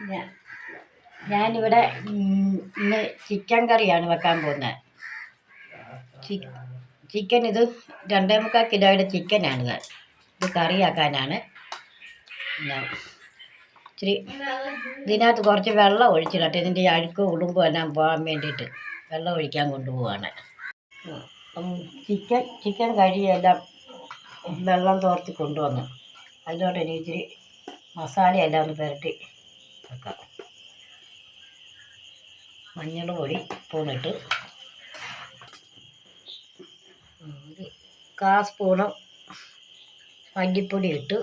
ഞാ ഞാനിവിടെ ഇന്ന് ചിക്കൻ കറിയാണ് വെക്കാൻ പോകുന്നത്. ചിക്കൻ ഇത് 2.25 കിലോയുടെ ചിക്കനാണിത്. ഇത് കറിയാക്കാനാണ്. പിന്നെ ഇച്ചിരി ഇതിനകത്ത് കുറച്ച് വെള്ളം ഒഴിച്ചിടട്ടെ. ഇതിൻ്റെ അഴുക്കും ഉടുമ്പും എല്ലാം പോകാൻ വേണ്ടിയിട്ട് വെള്ളം ഒഴിക്കാൻ കൊണ്ടുപോവാണ്. ചിക്കൻ കഴുകിയെല്ലാം വെള്ളം തോർത്തി കൊണ്ടുവന്നു. അതിലോട്ട് ഇനി ഇച്ചിരി മസാലയെല്ലാം ഒന്ന് പുരട്ടി വെക്കാം. മഞ്ഞൾ പൊടി സ്പൂണിട്ട്, ഒരു 1/4 സ്പൂണ് മല്ലിപ്പൊടി ഇട്ട്,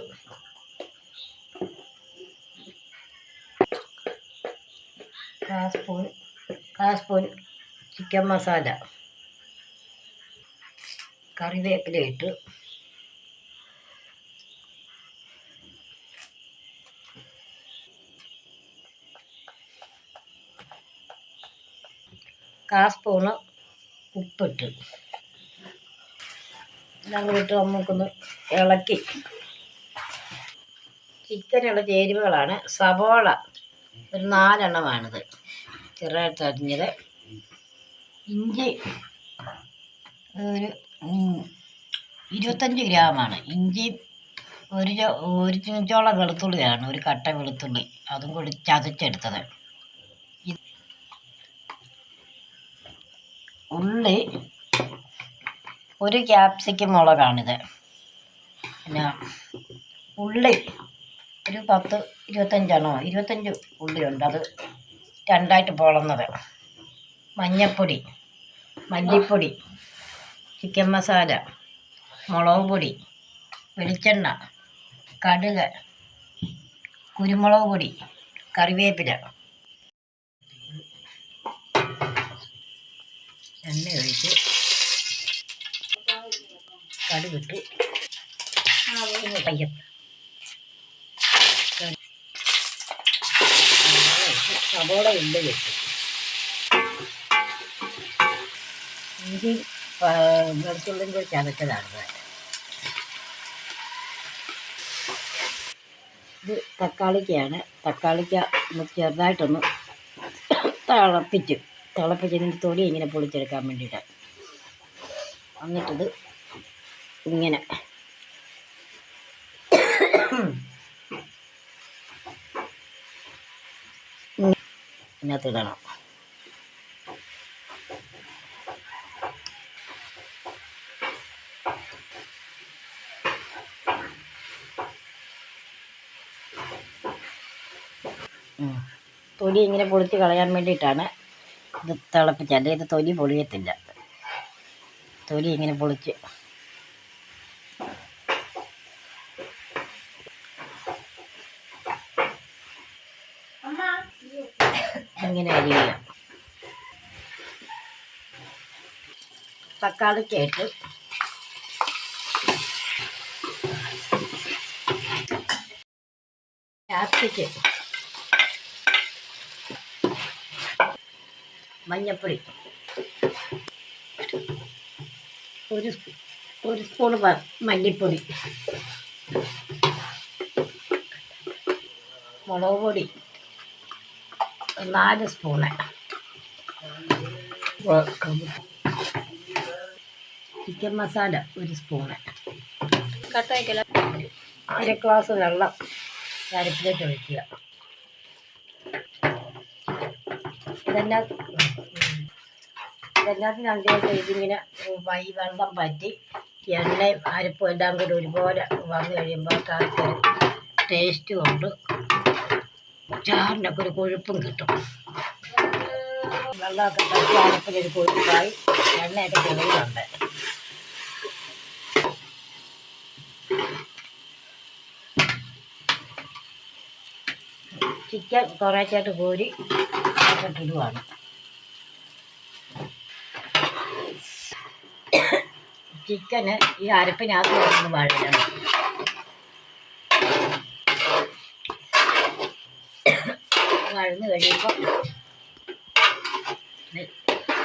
1/4 സ്പൂൺ ചിക്കൻ മസാല, കറിവേപ്പില ഇട്ട്, കാൽ സ്പൂണ് ഉപ്പിട്ട് എല്ലാം കൂടി ഇട്ട് നമുക്കൊന്ന് ഇളക്കി. ചിക്കനുള്ള ചേരുവകളാണ്: സവോള ഒരു 4 എണ്ണമാണിത്, ചെറുതായിട്ട് അരിഞ്ഞത്. ഇഞ്ചി ഒരു 25 ഗ്രാമാണ്. ഇഞ്ചി ഒരു ചീഞ്ചോളം വെളുത്തുള്ളിയാണ്, ഒരു കട്ട വെളുത്തുള്ളി, അതും കൂടി ചതച്ചെടുത്തത്. ഉള്ളി ഒരു ക്യാപ്സിക്കം മുളകാണിത്. പിന്നെ ഉള്ളി ഒരു 25 ഉള്ളിയുണ്ട്, അത് 2ആയിട്ട് പൊളന്നത്. മഞ്ഞൾപ്പൊടി, മല്ലിപ്പൊടി, ചിക്കൻ മസാല, മുളക് പൊടി, വെളിച്ചെണ്ണ, കടുക്, കുരുമുളക് പൊടി, കറിവേപ്പില. എണ്ണ ഒഴിച്ച് കടുകിട്ട് സവോള ഉള്ളി വെച്ചു. ഇഞ്ചി വെളുത്തുള്ളിയും കൂടി ചതച്ചതാണ്. ഇത് തക്കാളിക്കാണ്. തക്കാളിക്ക ചെറുതായിട്ടൊന്ന് തിളപ്പിച്ചതിൻ്റെ തൊലി ഇങ്ങനെ പൊളിച്ചെടുക്കാൻ വേണ്ടിയിട്ട്. എന്നിട്ടിത് ഇങ്ങനെ ഇതിനകത്തിടണം. തൊലി ഇങ്ങനെ പൊളിച്ച് കളയാൻ വേണ്ടിയിട്ടാണ് ഇത് തിളപ്പിച്ചത്. അല്ലെങ്കിൽ ഇത് തൊലി പൊളിയത്തില്ല. തൊലി ഇങ്ങനെ പൊളിച്ച് ഇങ്ങനെ അരിയുക. തക്കാളിക്കായിട്ട് ക്യാപ്സിക്കം, മഞ്ഞൾപ്പൊടി, ഒരു സ്പൂൺ മല്ലിപ്പൊടി, മുളക് പൊടി 4 spoon, chicken masala 1 spoon, 1 glass വെള്ളം അരപ്പിലേക്ക് ഒഴിക്കുക. ഇതിനകത്ത് ഇതിങ്ങനെ ഈ വെള്ളം പറ്റി എണ്ണയും അരപ്പും എല്ലാം കൂടി ഒരുപോലെ വന്നു കഴിയുമ്പോൾ കറിക്ക് ടേസ്റ്റും ഉണ്ട്, ചാറിനൊക്കെ ഒരു കൊഴുപ്പും കിട്ടും. വെള്ളമൊക്കെ പറ്റി അരപ്പിനൊരു കൊഴുപ്പായി എണ്ണയൊക്കെ തെളിയുന്നുണ്ട്. ചിക്കൻ കുറേശ്ശായിട്ട് കോരി ഇടുവാണ്. ചിക്കന് ഈ അരപ്പിനകത്ത് ഒന്ന് വഴറ്റണം. വഴന്ന് കഴിയുമ്പോൾ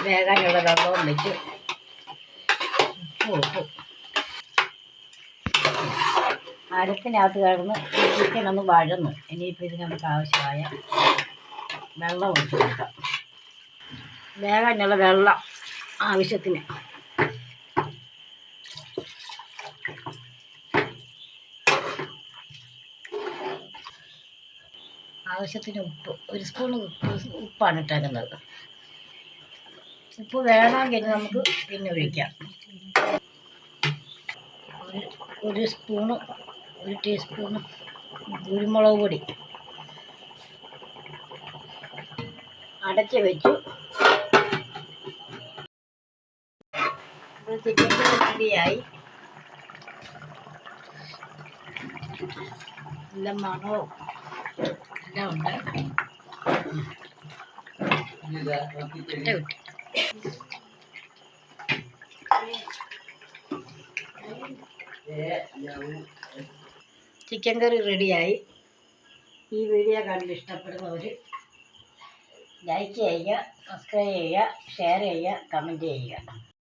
വേകാനുള്ള വെള്ളവും വെച്ച് ഉപ്പും അരപ്പിനകത്ത് കിടന്ന് ചിക്കൻ ഒന്ന് വഴന്നു. ഇനിയിപ്പോൾ ഇതിന് നമുക്ക് ആവശ്യമായ വെള്ളം ഒഴിച്ച് കൊടുക്കാം. വേകാനുള്ള വെള്ളം ആവശ്യത്തിന്. ആവശ്യത്തിന് ഉപ്പ്, 1 സ്പൂൺ ഉപ്പാണ് ഇട്ടേക്കുന്നത്. ഉപ്പ് വേണമെങ്കിൽ നമുക്ക് പിന്നെ ഒഴിക്കാം. ഒരു സ്പൂണ്, 1 ടീസ്പൂണ് കുരുമുളക് പൊടി. അടച്ച് വെച്ചു. ചിക്കൻ റെഡിയായി. നല്ല മണവും എല്ലാം ഉണ്ട്. ചിക്കൻ കറി റെഡിയായി. ഈ വീഡിയോ കണ്ട് ഇഷ്ടപ്പെടുന്നവർ ലൈക്ക് ചെയ്യുക, സബ്സ്ക്രൈബ് ചെയ്യുക, ഷെയർ ചെയ്യുക, കമൻറ്റ് ചെയ്യുക.